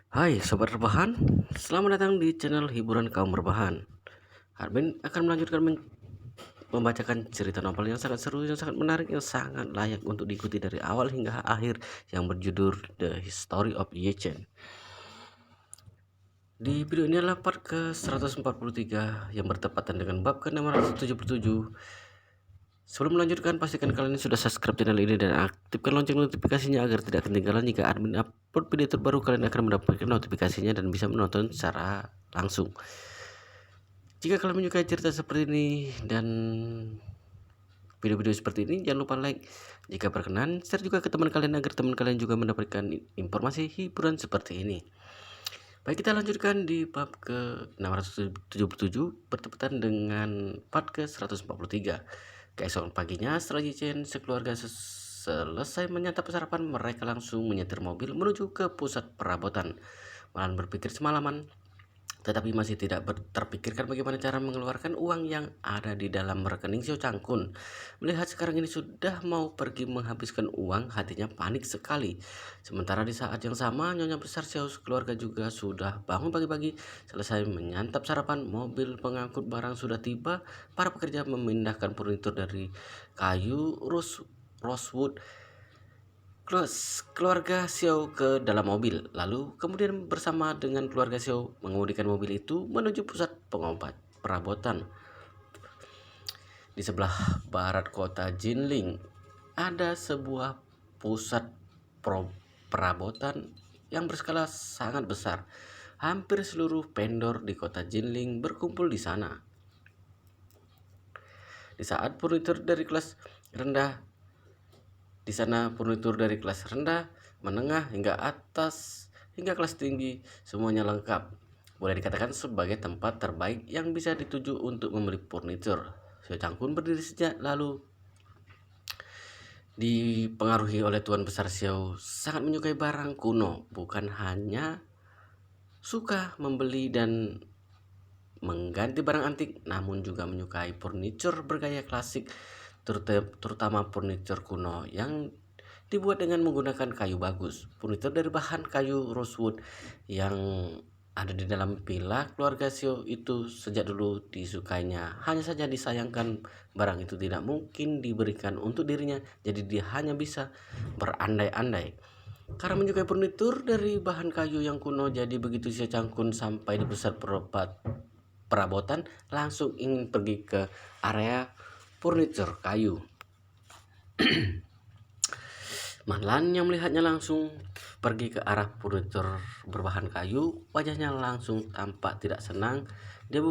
Hai Sobat Rebahan, selamat datang di channel hiburan kaum rebahan. Armin akan melanjutkan membacakan cerita novel yang sangat seru, yang sangat menarik, yang sangat layak untuk diikuti dari awal hingga akhir, yang berjudul The History of Ye-Chen. Di video ini adalah part ke-143 yang bertepatan dengan bab ke-677. Sebelum melanjutkan, pastikan kalian sudah subscribe channel ini dan aktifkan lonceng notifikasinya agar tidak ketinggalan jika admin upload video terbaru. Kalian akan mendapatkan notifikasinya dan bisa menonton secara langsung. Jika kalian menyukai cerita seperti ini dan video-video seperti ini, jangan lupa like. Jika berkenan, share juga ke teman kalian agar teman kalian juga mendapatkan informasi hiburan seperti ini. Baik, kita lanjutkan di bab ke-677 bertepatan dengan part ke-143. Keesokan paginya, setelah Ye-Chen sekeluarga selesai menyantap sarapan, mereka langsung menyetir mobil menuju ke pusat perabotan. Malah berpikir semalaman, tetapi masih tidak terpikirkan bagaimana cara mengeluarkan uang yang ada di dalam rekening Xiao Changkun. Melihat sekarang ini sudah mau pergi menghabiskan uang, hatinya panik sekali. Sementara di saat yang sama, Nyonya Besar Xiao keluarga juga sudah bangun pagi-pagi. Selesai menyantap sarapan, mobil pengangkut barang sudah tiba. Para pekerja memindahkan furnitur dari kayu rosewood keluarga Xiao ke dalam mobil, lalu kemudian bersama dengan keluarga Xiao mengemudikan mobil itu menuju pusat perabotan. Di sebelah barat kota Jinling ada sebuah pusat perabotan yang berskala sangat besar. Hampir seluruh vendor di kota Jinling berkumpul di sana. Di saat furnitur dari kelas rendah Di sana furnitur dari kelas rendah, menengah, hingga atas, hingga kelas tinggi, semuanya lengkap. Boleh dikatakan sebagai tempat terbaik yang bisa dituju untuk membeli furnitur. Xiao Changkun berdiri sejak lalu dipengaruhi oleh Tuan Besar Xiao, sangat menyukai barang kuno, bukan hanya suka membeli dan mengganti barang antik, namun juga menyukai furnitur bergaya klasik, terutama furnitur kuno yang dibuat dengan menggunakan kayu bagus. Furnitur dari bahan kayu rosewood yang ada di dalam villa keluarga Xiao itu sejak dulu disukainya. Hanya saja disayangkan barang itu tidak mungkin diberikan untuk dirinya, jadi dia hanya bisa berandai-andai. Karena menyukai furnitur dari bahan kayu yang kuno, jadi begitu Xiao Changkun sampai di pusat perabotan, langsung ingin pergi ke area furnitur kayu. Manlan yang melihatnya langsung pergi ke arah furnitur berbahan kayu, wajahnya langsung tampak tidak senang. Dia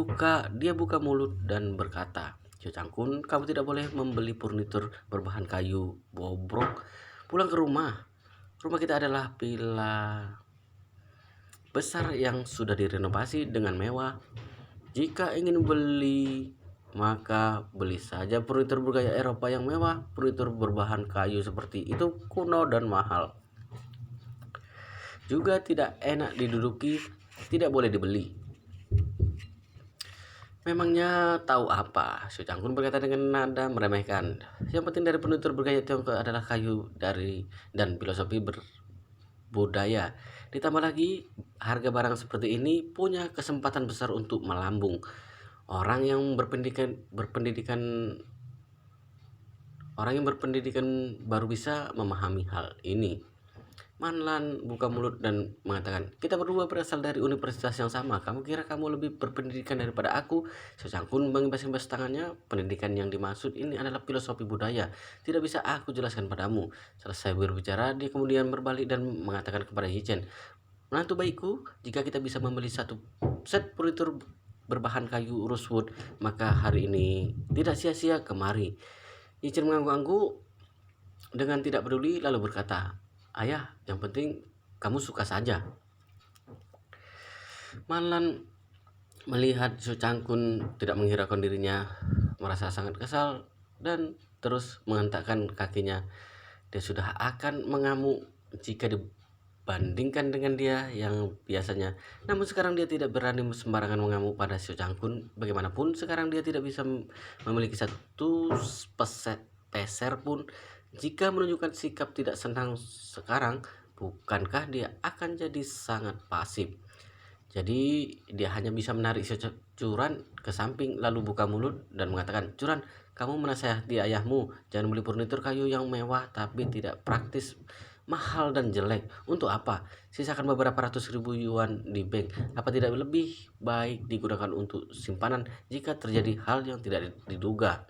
buka mulut dan berkata, "Xiao Changkun, kamu tidak boleh membeli furnitur berbahan kayu bobrok. Pulang ke rumah. Rumah kita adalah villa besar yang sudah direnovasi dengan mewah. Jika ingin beli, maka beli saja furnitur bergaya Eropa yang mewah. Furnitur berbahan kayu seperti itu kuno dan mahal. Juga tidak enak diduduki, tidak boleh dibeli." "Memangnya tahu apa?" Xiao Changkun berkata dengan nada meremehkan. "Yang penting dari furnitur bergaya Tiongkok adalah kayu dan filosofi budaya. Ditambah lagi, harga barang seperti ini punya kesempatan besar untuk melambung. Orang yang berpendidikan baru bisa memahami hal ini." Manlan buka mulut dan mengatakan, "Kita berdua berasal dari universitas yang sama. Kamu kira kamu lebih berpendidikan daripada aku?" Xiao Changkun mengimbas-imbas tangannya. "Pendidikan yang dimaksud ini adalah filosofi budaya. Tidak bisa aku jelaskan padamu." Selesai berbicara, dia kemudian berbalik dan mengatakan kepada Ye-Chen, "Menantu baikku, jika kita bisa membeli satu set furnitur berbahan kayu rosewood, maka hari ini tidak sia-sia kemari." Ye-Chen mengangguk-angguk dengan tidak peduli lalu berkata, "Ayah, yang penting kamu suka saja." Manlan melihat Xiao Changkun tidak menghiraukan dirinya, merasa sangat kesal dan terus menghentakkan kakinya. Dia sudah akan mengamuk jika dibandingkan dengan dia yang biasanya. Namun sekarang dia tidak berani sembarangan mengamuk pada Xiao Changkun. Bagaimanapun sekarang dia tidak bisa memiliki satu peser pun. Jika menunjukkan sikap tidak senang sekarang, bukankah dia akan jadi sangat pasif? Jadi dia hanya bisa menarik Curan ke samping lalu buka mulut dan mengatakan, "Curan, kamu menasehati ayahmu jangan beli furnitur kayu yang mewah tapi tidak praktis, mahal dan jelek. Untuk apa? Sisakan beberapa ratus ribu yuan di bank. Apa tidak lebih baik digunakan untuk simpanan jika terjadi hal yang tidak diduga?"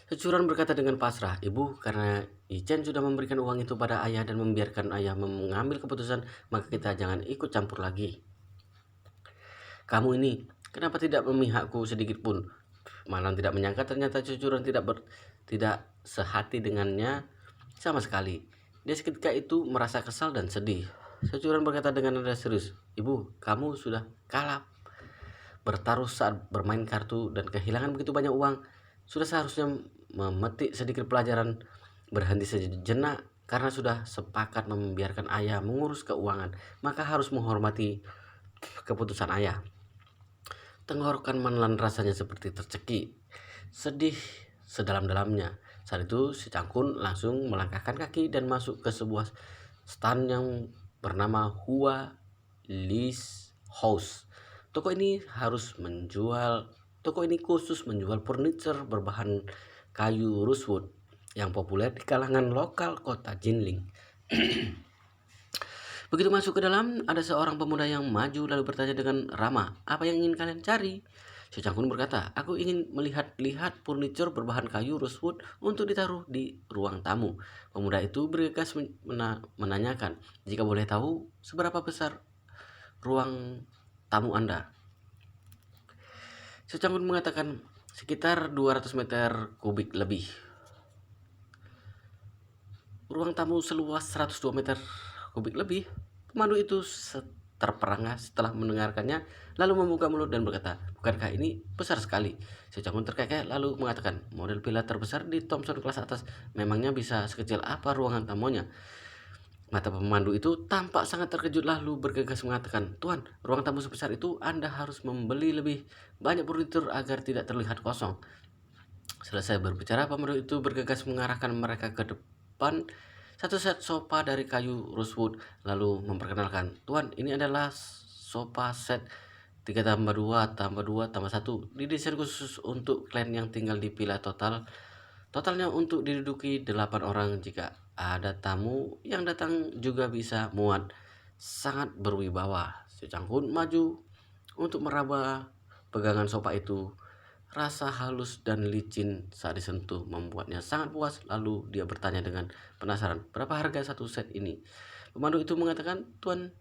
Securan berkata dengan pasrah, "Ibu, karena Ichen sudah memberikan uang itu pada ayah dan membiarkan ayah mengambil keputusan, maka kita jangan ikut campur lagi. Kamu ini, kenapa tidak memihakku sedikit pun?" Malang tidak menyangka ternyata Securan tidak sehati dengannya sama sekali. Dia seketika itu merasa kesal dan sedih. Securan berkata dengan nada serius, "Ibu, kamu sudah kalah bertaruh saat bermain kartu dan kehilangan begitu banyak uang. Sudah seharusnya memetik sedikit pelajaran, berhenti sejenak karena sudah sepakat membiarkan ayah mengurus keuangan, maka harus menghormati keputusan ayah." Tenggorokan menelan rasanya seperti tercekik, sedih sedalam-dalamnya. Saat itu si Cangkun langsung melangkahkan kaki dan masuk ke sebuah stand yang bernama Hua Lee's House. Toko ini khusus menjual furniture berbahan kayu rosewood yang populer di kalangan lokal kota Jinling. Begitu masuk ke dalam, ada seorang pemuda yang maju lalu bertanya dengan ramah, "Apa yang ingin kalian cari?" Si Cangkun berkata, "Aku ingin melihat-lihat furniture berbahan kayu rosewood untuk ditaruh di ruang tamu." Pemuda itu bergegas menanyakan, "Jika boleh tahu, seberapa besar ruang tamu Anda?" Si Cangkun mengatakan, "Sekitar 200 meter kubik lebih." "Ruang tamu seluas 102 meter kubik lebih?" Pemandu itu terperangah setelah mendengarkannya, lalu membuka mulut dan berkata, "Bukankah ini besar sekali?" Si Cangkun terkekeh lalu mengatakan, "Model villa terbesar di Thomson kelas atas. Memangnya bisa sekecil apa ruangan tamunya?" Mata pemandu itu tampak sangat terkejut lalu bergegas mengatakan, "Tuan, ruang tamu sebesar itu Anda harus membeli lebih banyak furnitur agar tidak terlihat kosong." Selesai berbicara, pemandu itu bergegas mengarahkan mereka ke depan satu set sofa dari kayu rosewood, lalu memperkenalkan, "Tuan, ini adalah sofa set 3+2+2+1, didesain khusus untuk klien yang tinggal di villa totalnya untuk diduduki 8 orang. Jika ada tamu yang datang juga bisa muat. Sangat berwibawa." Si Cangkun maju untuk meraba pegangan sofa itu. Rasa halus dan licin saat disentuh membuatnya sangat puas. Lalu dia bertanya dengan penasaran, "Berapa harga satu set ini?" Pemandu itu mengatakan, "Tuan,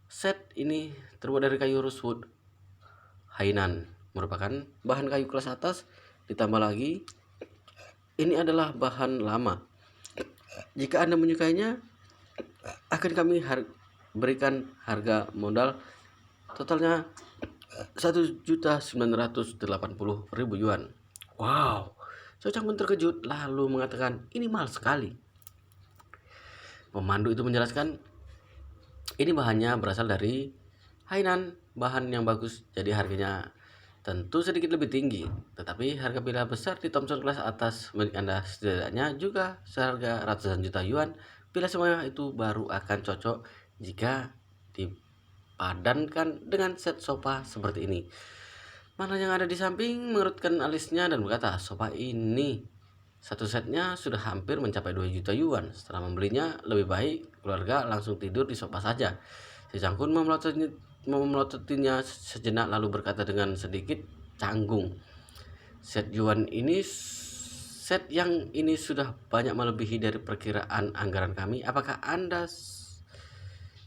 set ini terbuat dari kayu rosewood Hainan, merupakan bahan kayu kelas atas. Ditambah lagi, ini adalah bahan lama. Jika Anda menyukainya, akan kami berikan harga modal totalnya 1.980.000 yuan." Wow, Socang pun terkejut lalu mengatakan, "Ini mahal sekali." Pemandu itu menjelaskan, "Ini bahannya berasal dari Hainan, bahan yang bagus, jadi harganya tentu sedikit lebih tinggi. Tetapi harga villa besar di Thomson kelas atas milik Anda setidaknya juga seharga ratusan juta yuan. Villa semua itu baru akan cocok jika dipadankan dengan set sofa seperti ini." Mana yang ada di samping mengerutkan alisnya dan berkata, "Sofa ini satu setnya sudah hampir mencapai 2 juta yuan. Setelah membelinya, lebih baik keluarga langsung tidur di sofa saja." Si Cangkun memelototinya sejenak lalu berkata dengan sedikit canggung, Set yang ini sudah banyak melebihi dari perkiraan anggaran kami. Apakah ada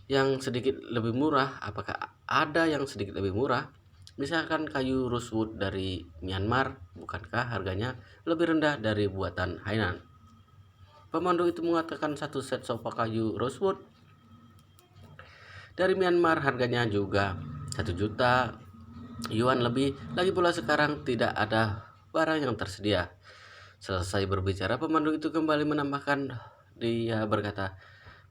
yang sedikit lebih murah? Misalkan kayu rosewood dari Myanmar, bukankah harganya lebih rendah dari buatan Hainan?" Pemandu itu mengatakan satu set sofa kayu rosewood dari Myanmar harganya juga 1 juta yuan lebih. Lagi pula sekarang tidak ada barang yang tersedia. Selesai berbicara, pemandu itu kembali menambahkan, dia berkata,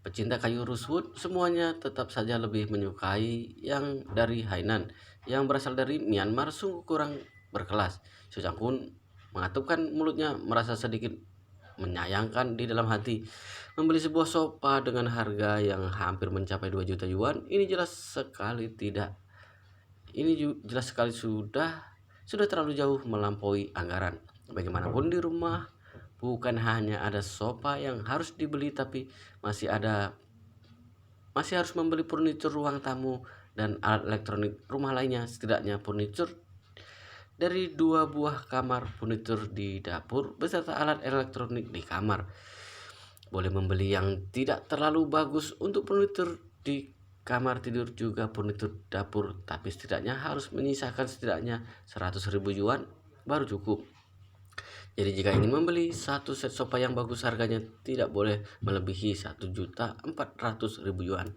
"Pecinta kayu rosewood semuanya tetap saja lebih menyukai yang dari Hainan. Yang berasal dari Myanmar sungguh kurang berkelas." Su Chang Kun mengatupkan mulutnya merasa sedikit menyayangkan di dalam hati. Membeli sebuah sofa dengan harga yang hampir mencapai 2 juta yuan, ini jelas sekali tidak. Jelas sekali sudah terlalu jauh melampaui anggaran. Bagaimanapun di rumah bukan hanya ada sofa yang harus dibeli, tapi masih harus membeli furnitur ruang tamu dan alat elektronik rumah lainnya, setidaknya furnitur dari 2 buah kamar, furnitur di dapur, beserta alat elektronik di kamar. Boleh membeli yang tidak terlalu bagus untuk furnitur di kamar tidur juga furnitur dapur, tapi setidaknya harus menyisakan setidaknya 100.000 yuan baru cukup. Jadi jika ingin membeli satu set sofa yang bagus, harganya tidak boleh melebihi 1.400.000 yuan.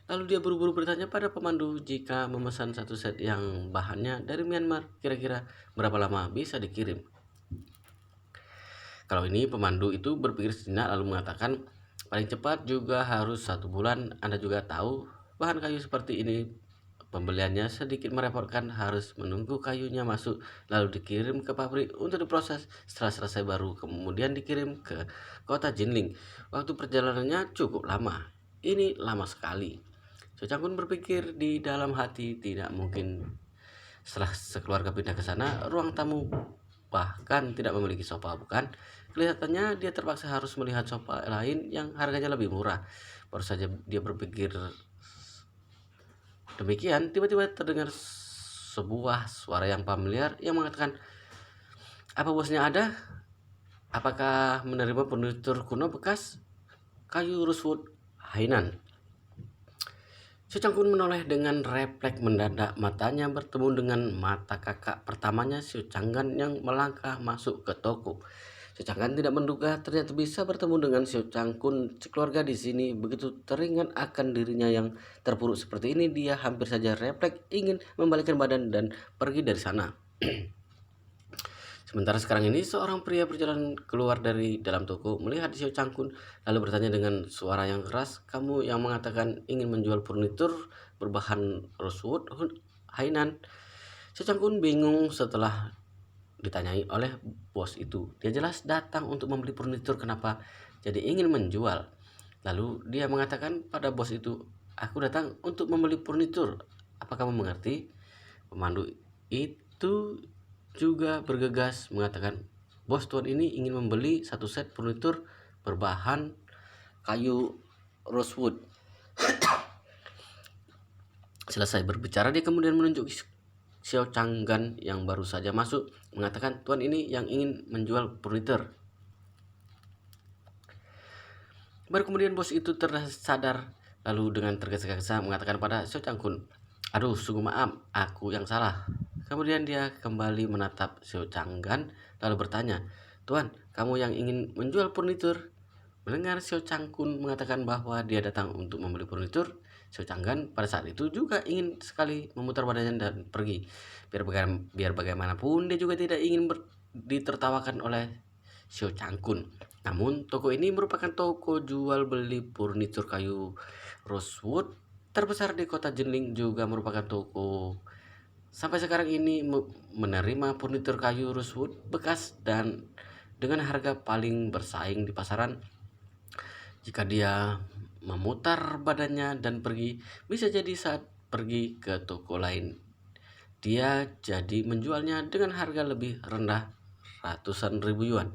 Lalu dia buru-buru bertanya pada pemandu jika memesan satu set yang bahannya dari Myanmar, kira-kira berapa lama bisa dikirim. Kalau ini pemandu itu berpikir sejenak lalu mengatakan, paling cepat juga harus 1 bulan. Anda juga tahu bahan kayu seperti ini pembeliannya sedikit merepotkan, harus menunggu kayunya masuk lalu dikirim ke pabrik untuk diproses. Setelah selesai baru kemudian dikirim ke kota Jinling. Waktu perjalanannya cukup lama. Ini lama sekali. Su Changkun berpikir di dalam hati, tidak mungkin setelah sekeluarga pindah ke sana, ruang tamu bahkan tidak memiliki sofa, bukan? Kelihatannya dia terpaksa harus melihat sofa lain yang harganya lebih murah. Baru saja dia berpikir demikian, tiba-tiba terdengar sebuah suara yang familiar yang mengatakan, "Apa bosnya ada? Apakah menerima furnitur kuno bekas kayu rosewood Hainan?" Su Changkun menoleh dengan refleks mendadak. Matanya bertemu dengan mata kakak pertamanya, Su Changgan, yang melangkah masuk ke toko. Su Changgan tidak menduga ternyata bisa bertemu dengan Su Changkun. Keluarga di sini begitu teringat akan dirinya yang terpuruk seperti ini, dia hampir saja refleks ingin membalikkan badan dan pergi dari sana. Sementara sekarang ini seorang pria berjalan keluar dari dalam toko, melihat Su Changkun, lalu bertanya dengan suara yang keras, "Kamu yang mengatakan ingin menjual furnitur berbahan rosewood Hainan?" Su Changkun bingung setelah ditanyai oleh bos itu. Dia jelas datang untuk membeli furnitur, kenapa jadi ingin menjual? Lalu dia mengatakan pada bos itu, "Aku datang untuk membeli furnitur. Apa kamu mengerti?" Pemandu itu juga bergegas mengatakan, "Bos, tuan ini ingin membeli satu set furnitur berbahan kayu rosewood." Selesai berbicara, dia kemudian menunjuk Xiao Changgan yang baru saja masuk, mengatakan, "Tuan ini yang ingin menjual furnitur." Baru kemudian bos itu tersadar, lalu dengan tergesa-gesa mengatakan pada Xiao Changkun, "Aduh, sungguh maaf, aku yang salah." Kemudian dia kembali menatap Xiao Changgan lalu bertanya, "Tuan, kamu yang ingin menjual furnitur?" Mendengar Xiao Changkun mengatakan bahwa dia datang untuk membeli furnitur, Xiao Changgan pada saat itu juga ingin sekali memutar badannya dan pergi. Biar bagaimanapun dia juga tidak ingin ditertawakan oleh Xiao Changkun. Namun toko ini merupakan toko jual beli furnitur kayu rosewood terbesar di kota Jinling, juga merupakan toko sampai sekarang ini menerima furnitur kayu rosewood bekas dan dengan harga paling bersaing di pasaran. Jika dia memutar badannya dan pergi, bisa jadi saat pergi ke toko lain, dia jadi menjualnya dengan harga lebih rendah ratusan ribu yuan.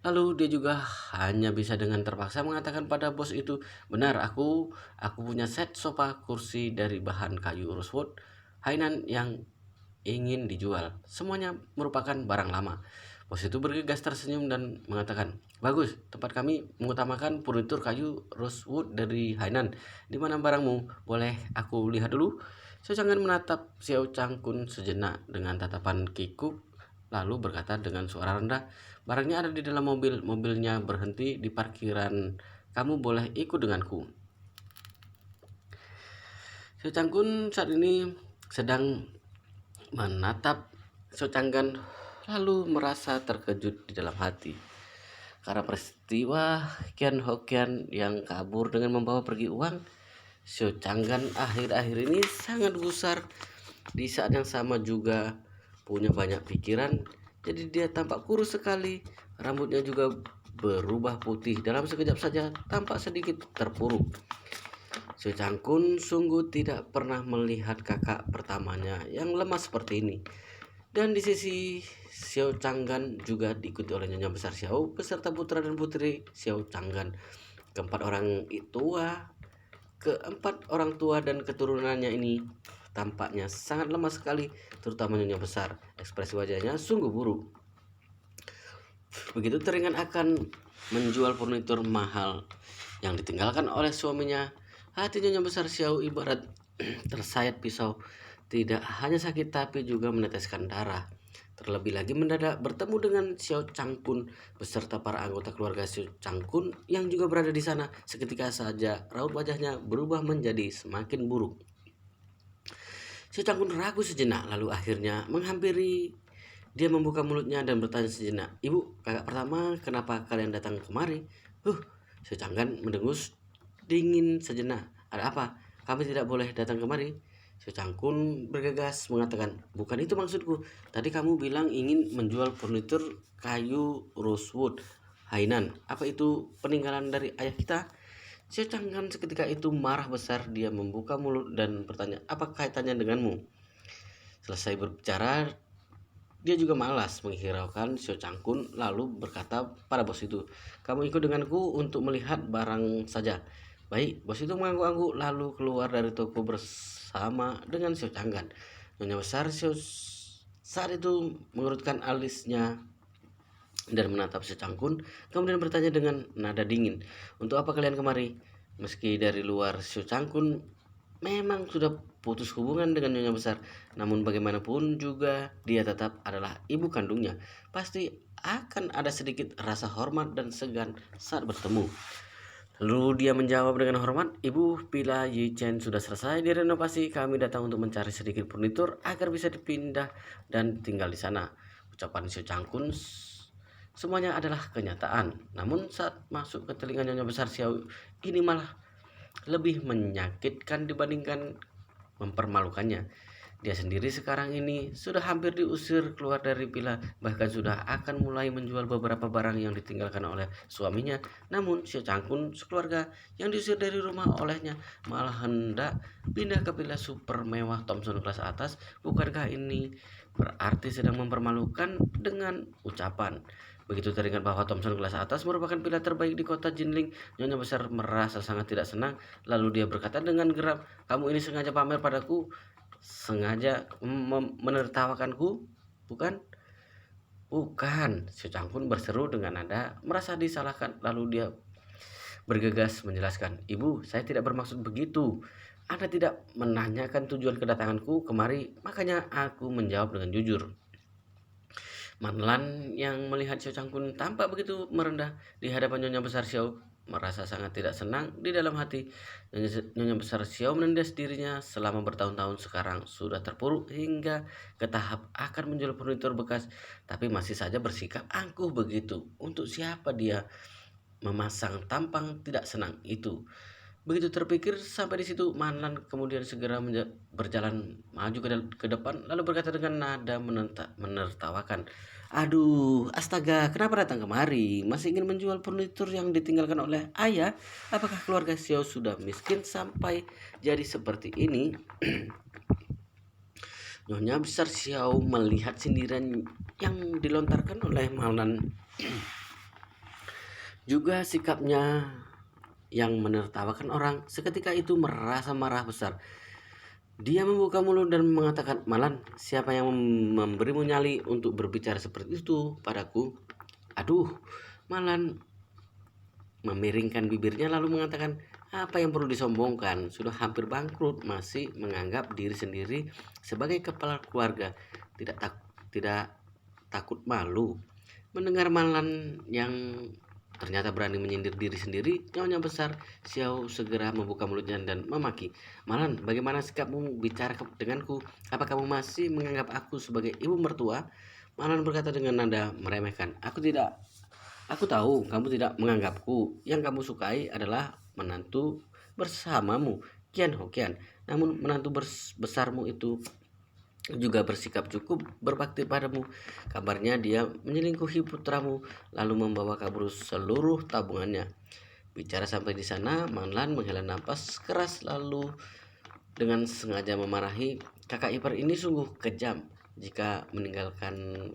Lalu dia juga hanya bisa dengan terpaksa mengatakan pada bos itu, "Benar, aku punya set sofa kursi dari bahan kayu rosewood Hainan yang ingin dijual. Semuanya merupakan barang lama." Bos itu bergegas tersenyum dan mengatakan, "Bagus, tempat kami mengutamakan furnitur kayu rosewood dari Hainan. Di mana barangmu? Boleh aku lihat dulu?" Xiao Changgan menatap Xiao Changkun sejenak dengan tatapan kikuk, lalu berkata dengan suara rendah, "Barangnya ada di dalam mobil. Mobilnya berhenti di parkiran. Kamu boleh ikut denganku." Xiao Changkun saat ini sedang menatap Xiao Changgan lalu merasa terkejut di dalam hati karena peristiwa Qian Hokian yang kabur dengan membawa pergi uang. Xiao Changgan akhir-akhir ini sangat gusar, di saat yang sama juga punya banyak pikiran. Jadi dia tampak kurus sekali, rambutnya juga berubah putih dalam sekejap saja tampak sedikit terpuruk. Xiao Changkun sungguh tidak pernah melihat kakak pertamanya yang lemah seperti ini. Dan di sisi Xiao Changgan juga diikuti oleh Nyonya Besar Xiao beserta putra dan putri Xiao Changgan. Keempat orang tua dan keturunannya ini tampaknya sangat lemah sekali, terutama Nyonya Besar. Ekspresi wajahnya sungguh buruk. Begitu teringat akan menjual furnitur mahal yang ditinggalkan oleh suaminya, hati Nyonya Besar Xiao ibarat tersayat pisau. Tidak hanya sakit tapi juga meneteskan darah. Terlebih lagi mendadak bertemu dengan Xiao Changkun beserta para anggota keluarga Xiao Changkun yang juga berada di sana. Seketika saja raut wajahnya berubah menjadi semakin buruk. Xiao Changkun ragu sejenak, lalu akhirnya menghampiri. Dia membuka mulutnya dan bertanya sejenak, "Ibu, kakak pertama, kenapa kalian datang kemari?" Xiao Changgan mendengus dingin sejenak. "Ada apa? Kami tidak boleh datang kemari." Xiao Changkun bergegas mengatakan, "Bukan itu maksudku. Tadi kamu bilang ingin menjual furnitur kayu rosewood Hainan. Apa itu peninggalan dari ayah kita?" Xiao Changgan seketika itu marah besar. Dia membuka mulut dan bertanya, "Apa kaitannya denganmu?" Selesai berbicara, dia juga malas menghiraukan Xiao Changkun, lalu berkata pada bos itu, "Kamu ikut denganku untuk melihat barang saja." Baik, bos itu mengangguk-angguk lalu keluar dari toko bersama dengan Xiao Changgan. Nyonya Besar Xiao saat itu mengurutkan alisnya dan menatap Xiao Changkun, kemudian bertanya dengan nada dingin, "Untuk apa kalian kemari?" Meski dari luar Xiao Changkun memang sudah putus hubungan dengan Nyonya Besar, namun bagaimanapun juga dia tetap adalah ibu kandungnya. Pasti akan ada sedikit rasa hormat dan segan saat bertemu. Lalu dia menjawab dengan hormat, "Ibu, Villa Yi Chen sudah selesai direnovasi. Kami datang untuk mencari sedikit furnitur agar bisa dipindah dan tinggal di sana." Ucapan Xiao Changkun semuanya adalah kenyataan. Namun saat masuk ke telinga Nyonya Besar Xiao, ini malah lebih menyakitkan dibandingkan mempermalukannya. Dia sendiri sekarang ini sudah hampir diusir keluar dari villa, bahkan sudah akan mulai menjual beberapa barang yang ditinggalkan oleh suaminya. Namun Xiao Changkun sekeluarga yang diusir dari rumah olehnya malah hendak pindah ke villa super mewah Thomson kelas atas. Bukankah ini berarti sedang mempermalukan dengan ucapan? Begitu teringat bahwa Thomson kelas atas merupakan villa terbaik di kota Jinling, Nyonya Besar merasa sangat tidak senang. Lalu dia berkata dengan geram, "Kamu ini sengaja pamer padaku? Sengaja menertawakanku, bukan?" "Bukan," Xiao Changkun berseru dengan nada merasa disalahkan. Lalu dia bergegas menjelaskan, "Ibu, saya tidak bermaksud begitu. Anda tidak menanyakan tujuan kedatanganku kemari, makanya aku menjawab dengan jujur." Manlan yang melihat Xiao Changkun tampak begitu merendah di hadapan Nyonya Besar Xiao merasa sangat tidak senang di dalam hati. Nyonya Besar Xiao menindas dirinya selama bertahun-tahun, sekarang sudah terpuruk hingga ke tahap akan menjual furnitur bekas, tapi masih saja bersikap angkuh begitu. Untuk siapa dia memasang tampang tidak senang itu? Begitu terpikir sampai di situ, Manlan kemudian segera berjalan maju ke depan lalu berkata dengan nada menertawakan, "Aduh, astaga, kenapa datang kemari? Masih ingin menjual furnitur yang ditinggalkan oleh ayah? Apakah keluarga Xiao sudah miskin sampai jadi seperti ini?" Nyonya Besar Xiao melihat sindiran yang dilontarkan oleh Manlan juga sikapnya yang menertawakan orang, seketika itu merasa marah besar. Dia membuka mulut dan mengatakan, "Malan, siapa yang memberimu nyali untuk berbicara seperti itu padaku?" "Aduh," Malan memiringkan bibirnya lalu mengatakan, "Apa yang perlu disombongkan? Sudah hampir bangkrut, masih menganggap diri sendiri sebagai kepala keluarga. Tidak takut malu?" Mendengar Malan yang ternyata berani menyindir diri sendiri, Nyonya Besar Xiao segera membuka mulutnya dan memaki, "Malan, bagaimana sikapmu bicara denganku? Apa kamu masih menganggap aku sebagai ibu mertua?" Malan berkata dengan nada meremehkan, Aku tahu kamu tidak menganggapku. Yang kamu sukai adalah menantu bersamamu, Kian Hokian. Namun menantu besarmu itu juga bersikap cukup berbakti padamu. Kabarnya dia menyelingkuhi putramu, lalu membawa kabur seluruh tabungannya. Bicara sampai di sana, Manlan menghela napas keras lalu dengan sengaja memarahi, kakak ipar ini sungguh kejam. Jika meninggalkan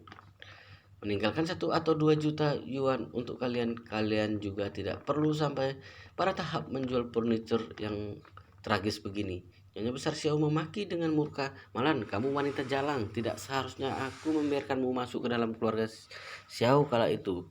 1 atau 2 juta yuan untuk kalian, kalian juga tidak perlu sampai pada tahap menjual furniture yang tragis begini. Nyonya besar Xiao memaki dengan murka. Malan, kamu wanita jalang, tidak seharusnya aku membiarkanmu masuk ke dalam keluarga Xiao kala itu.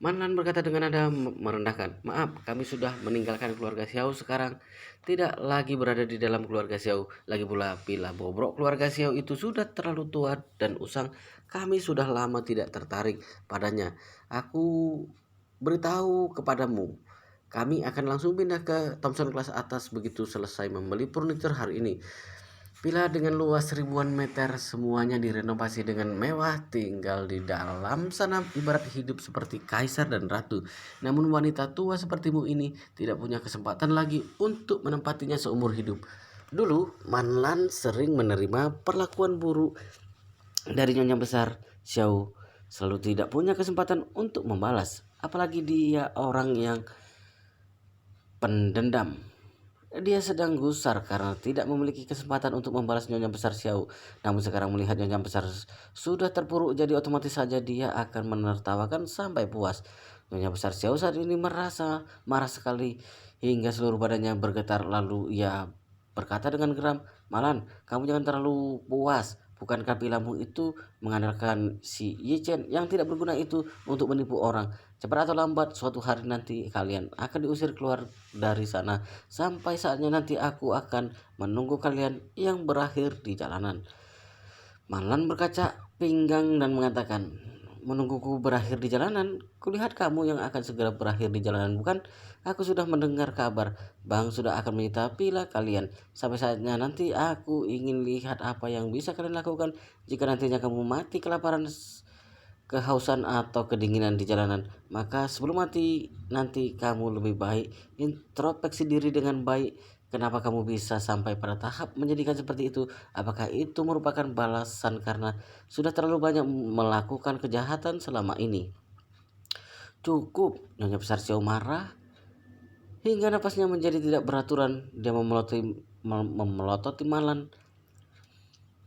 Manlan berkata dengan nada merendahkan, maaf, kami sudah meninggalkan keluarga Xiao sekarang, tidak lagi berada di dalam keluarga Xiao. Lagi pula, bila bobrok keluarga Xiao itu sudah terlalu tua dan usang, kami sudah lama tidak tertarik padanya. Aku beritahu kepadamu, kami akan langsung pindah ke Thompson kelas atas begitu selesai membeli furniture hari ini. Villa dengan luas ribuan meter, semuanya direnovasi dengan mewah, tinggal di dalam sana ibarat hidup seperti kaisar dan ratu. Namun wanita tua sepertimu ini tidak punya kesempatan lagi untuk menempatinya seumur hidup. Dulu Manlan sering menerima perlakuan buruk dari Nyonya Besar Xiao, selalu tidak punya kesempatan untuk membalas. Apalagi dia orang yang pendendam. Dia sedang gusar karena tidak memiliki kesempatan untuk membalas Nyonya Besar Xiao. Namun sekarang melihat Nyonya Besar sudah terpuruk, jadi otomatis saja dia akan menertawakan sampai puas. Nyonya Besar Xiao saat ini merasa marah sekali hingga seluruh badannya bergetar. Lalu ia berkata dengan geram, Malan, kamu jangan terlalu puas. Bukankah pilamu itu mengandalkan si Yi Chen yang tidak berguna itu untuk menipu orang? Cepat atau lambat suatu hari nanti kalian akan diusir keluar dari sana. Sampai saatnya nanti aku akan menunggu kalian yang berakhir di jalanan. Manlan berkaca pinggang dan mengatakan, menungguku berakhir di jalanan? Kulihat kamu yang akan segera berakhir di jalanan, bukan? Aku sudah mendengar kabar Bang sudah akan menyita pila kalian. Sampai saatnya nanti aku ingin lihat apa yang bisa kalian lakukan jika nantinya kamu mati kelaparan, kehausan atau kedinginan di jalanan. Maka sebelum mati nanti kamu lebih baik introspeksi diri dengan baik. Kenapa kamu bisa sampai pada tahap menjadikan seperti itu? Apakah itu merupakan balasan karena sudah terlalu banyak melakukan kejahatan selama ini? Cukup, Nyonya Besar Xiao marah hingga napasnya menjadi tidak beraturan. Dia memelototi Malan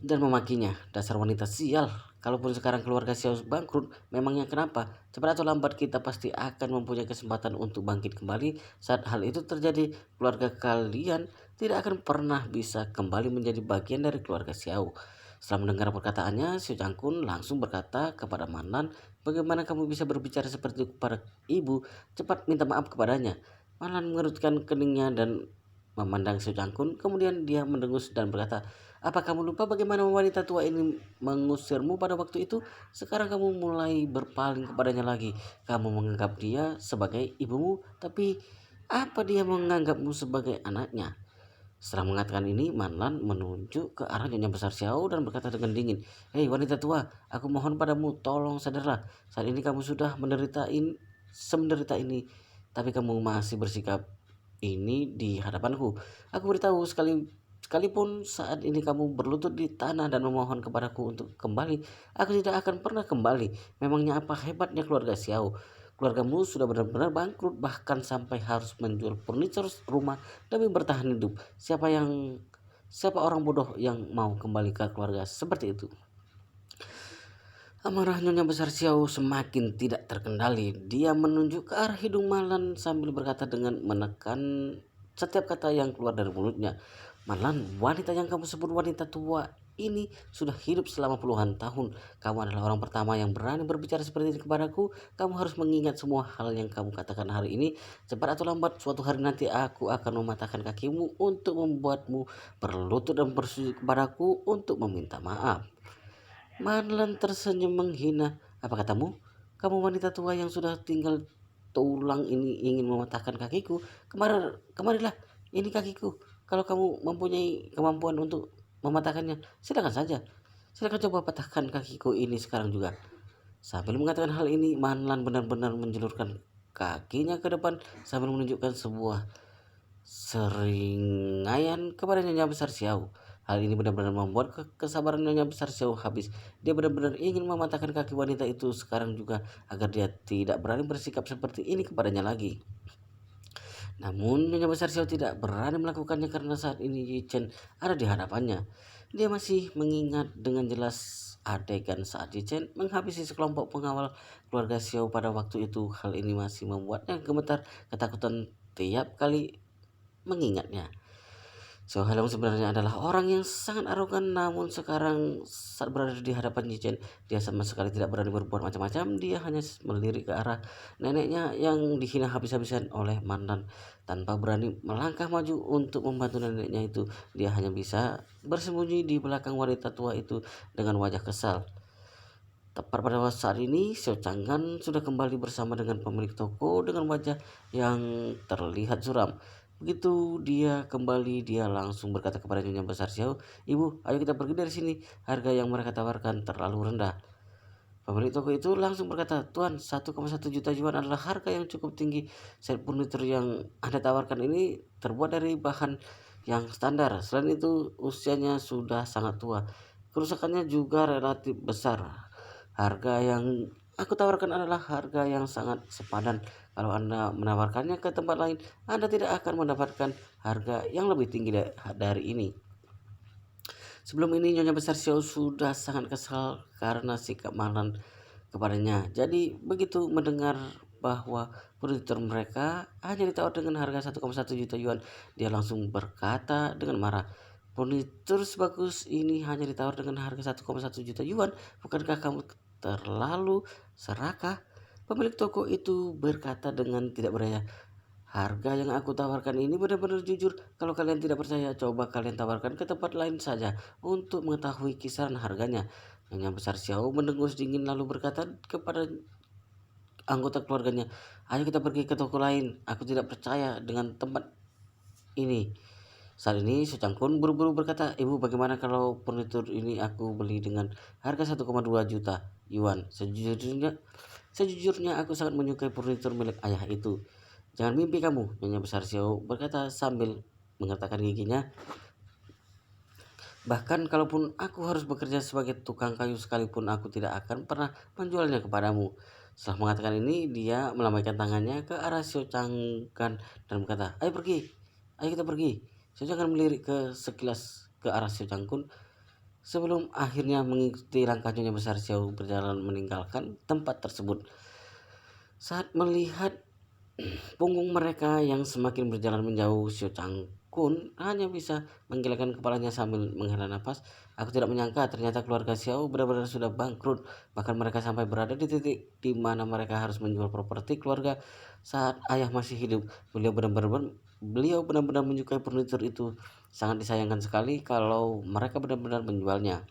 dan memakinya. Dasar wanita sial. Kalaupun sekarang keluarga Xiao bangkrut, memangnya kenapa? Cepat atau lambat kita pasti akan mempunyai kesempatan untuk bangkit kembali. Saat hal itu terjadi, keluarga kalian tidak akan pernah bisa kembali menjadi bagian dari keluarga Xiao. Setelah mendengar perkataannya, Xiao Changkun langsung berkata kepada Manlan, bagaimana kamu bisa berbicara seperti itu kepada ibu? Cepat minta maaf kepadanya. Manlan mengerutkan keningnya dan memandang Xiao Changkun. Kemudian dia mendengus dan berkata, apa kamu lupa bagaimana wanita tua ini mengusirmu pada waktu itu? Sekarang kamu mulai berpaling kepadanya lagi. Kamu menganggap dia sebagai ibumu, tapi apa dia menganggapmu sebagai anaknya? Setelah mengatakan ini, Manlan menunjuk ke arah Nyonya Besar Xiao dan berkata dengan dingin, hei wanita tua, aku mohon padamu, tolong sadarlah. Saat ini kamu sudah semenderita ini, tapi kamu masih bersikap ini di hadapanku. Aku beritahu sekalipun saat ini kamu berlutut di tanah dan memohon kepadaku untuk kembali, aku tidak akan pernah kembali. Memangnya apa hebatnya keluarga Xiao? Keluargamu sudah benar-benar bangkrut, bahkan sampai harus menjual furniture rumah demi bertahan hidup. Siapa orang bodoh yang mau kembali ke keluarga seperti itu? Amarah Nyonya Besar Xiao semakin tidak terkendali. Dia menunjuk ke arah hidung Malan sambil berkata dengan menekan setiap kata yang keluar dari mulutnya. Malan, wanita yang kamu sebut wanita tua ini sudah hidup selama puluhan tahun. Kamu adalah orang pertama yang berani berbicara seperti ini kepadaku. Kamu harus mengingat semua hal yang kamu katakan hari ini. Cepat atau lambat suatu hari nanti aku akan mematahkan kakimu untuk membuatmu berlutut dan bersujud kepadaku untuk meminta maaf. Marlan tersenyum menghina. Apa katamu? Kamu wanita tua yang sudah tinggal tulang ini ingin mematahkan kakiku? Kemarilah, ini kakiku. Kalau kamu mempunyai kemampuan untuk mematahkannya, silakan saja. Silakan coba patahkan kakiku ini sekarang juga. Sambil mengatakan hal ini, Manlan benar-benar menjulurkan kakinya ke depan sambil menunjukkan sebuah seringaian kepada Nyonya Besar Xiao. Hal ini benar-benar membuat kesabaran Nyonya Besar Xiao habis. Dia benar-benar ingin mematahkan kaki wanita itu sekarang juga agar dia tidak berani bersikap seperti ini kepadanya lagi. Namun Nyonya Besar Xiao tidak berani melakukannya karena saat ini Yi Chen ada di hadapannya. Dia masih mengingat dengan jelas adegan saat Yi Chen menghabisi sekelompok pengawal keluarga Xiao pada waktu itu. Hal ini masih membuatnya gemetar ketakutan tiap kali mengingatnya. Xiao Hailong sebenarnya adalah orang yang sangat arogan, namun sekarang saat berada di hadapan Yi Chen, dia sama sekali tidak berani berbuat macam-macam. Dia hanya melirik ke arah neneknya yang dihina habis-habisan oleh mantan. Tanpa berani melangkah maju untuk membantu neneknya itu, dia hanya bisa bersembunyi di belakang wanita tua itu dengan wajah kesal. Tepat pada saat ini, Xiao Changgan sudah kembali bersama dengan pemilik toko dengan wajah yang terlihat suram. Begitu dia kembali, dia langsung berkata kepada Nyonya Besar Xiao, "Ibu, ayo kita pergi dari sini. Harga yang mereka tawarkan terlalu rendah." Pemilik toko itu langsung berkata, "Tuan, 1,1 juta yuan adalah harga yang cukup tinggi. Set furnitur yang Anda tawarkan ini terbuat dari bahan yang standar. Selain itu, usianya sudah sangat tua. Kerusakannya juga relatif besar. Harga yang aku tawarkan adalah harga yang sangat sepadan. Kalau Anda menawarkannya ke tempat lain, Anda tidak akan mendapatkan harga yang lebih tinggi dari ini." Sebelum ini Nyonya Besar Xiao sudah sangat kesal karena sikap Marlan kepadanya. Jadi begitu mendengar bahwa furnitur mereka hanya ditawar dengan harga 1,1 juta yuan, dia langsung berkata dengan marah, "Furnitur sebagus ini hanya ditawar dengan harga 1,1 juta yuan. Bukankah kamu terlalu serakah?" Pemilik toko itu berkata dengan tidak berdaya, "Harga yang aku tawarkan ini benar-benar jujur. Kalau kalian tidak percaya, coba kalian tawarkan ke tempat lain saja untuk mengetahui kisaran harganya." Nyonya Besar Xiao mendengus dingin lalu berkata kepada anggota keluarganya, "Ayo kita pergi ke toko lain. Aku tidak percaya dengan tempat ini." Saat ini Su Changkun buru-buru berkata, "Ibu, bagaimana kalau furnitur ini aku beli dengan harga 1,2 juta yuan? Sejujurnya aku sangat menyukai furnitur milik ayah itu." "Jangan mimpi kamu," Nyonya Besar Xiao berkata sambil mengertakkan giginya. "Bahkan kalaupun aku harus bekerja sebagai tukang kayu sekalipun, aku tidak akan pernah menjualnya kepadamu." Setelah mengatakan ini, dia melambaikan tangannya ke arah Xiao Changgan dan berkata, "Ayo pergi, ayo kita pergi." Xiao Changgan melirik ke sekilas ke arah Xiao Changkun sebelum akhirnya mengikuti langkah Nyonya Besar Xiao berjalan meninggalkan tempat tersebut. Saat melihat punggung mereka yang semakin berjalan menjauh, Xiao Changkun hanya bisa menggelengkan kepalanya sambil menghela nafas. "Aku tidak menyangka ternyata keluarga Xiao benar-benar sudah bangkrut. Bahkan mereka sampai berada di titik di mana mereka harus menjual properti keluarga saat ayah masih hidup. Beliau benar-benar menyukai furnitur itu. Sangat disayangkan sekali kalau mereka benar-benar menjualnya."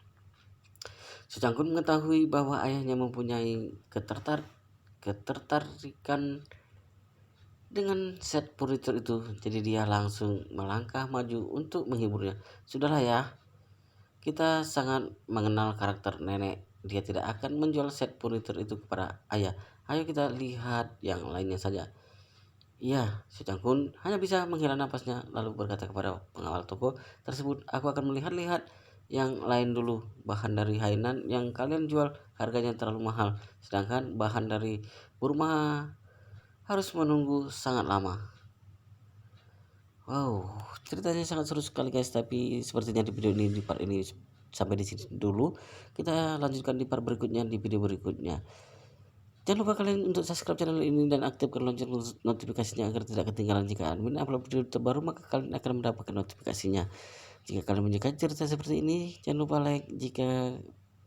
Xiao Changkun mengetahui bahwa ayahnya mempunyai ketertarikan dengan set furnitur itu, jadi dia langsung melangkah maju untuk menghiburnya. "Sudahlah ya, kita sangat mengenal karakter nenek. Dia tidak akan menjual set furnitur itu kepada ayah. Ayo kita lihat yang lainnya saja." "Iya." Si Cangkun hanya bisa menghela napasnya lalu berkata kepada pengawal toko tersebut, "Aku akan melihat-lihat yang lain dulu. Bahan dari Hainan yang kalian jual harganya terlalu mahal, sedangkan bahan dari Burma harus menunggu sangat lama." Wow, ceritanya sangat seru sekali guys, tapi sepertinya di video ini, di part ini sampai di sini dulu. Kita lanjutkan di part berikutnya, di video berikutnya. Jangan lupa kalian untuk subscribe channel ini dan aktifkan lonceng notifikasinya agar tidak ketinggalan jika admin upload video terbaru, maka kalian akan mendapatkan notifikasinya. Jika kalian menyukai cerita seperti ini, jangan lupa like. Jika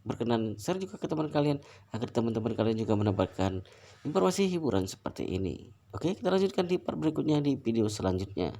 berkenan, share juga ke teman kalian agar teman-teman kalian juga mendapatkan informasi hiburan seperti ini. Oke, kita lanjutkan di part berikutnya di video selanjutnya.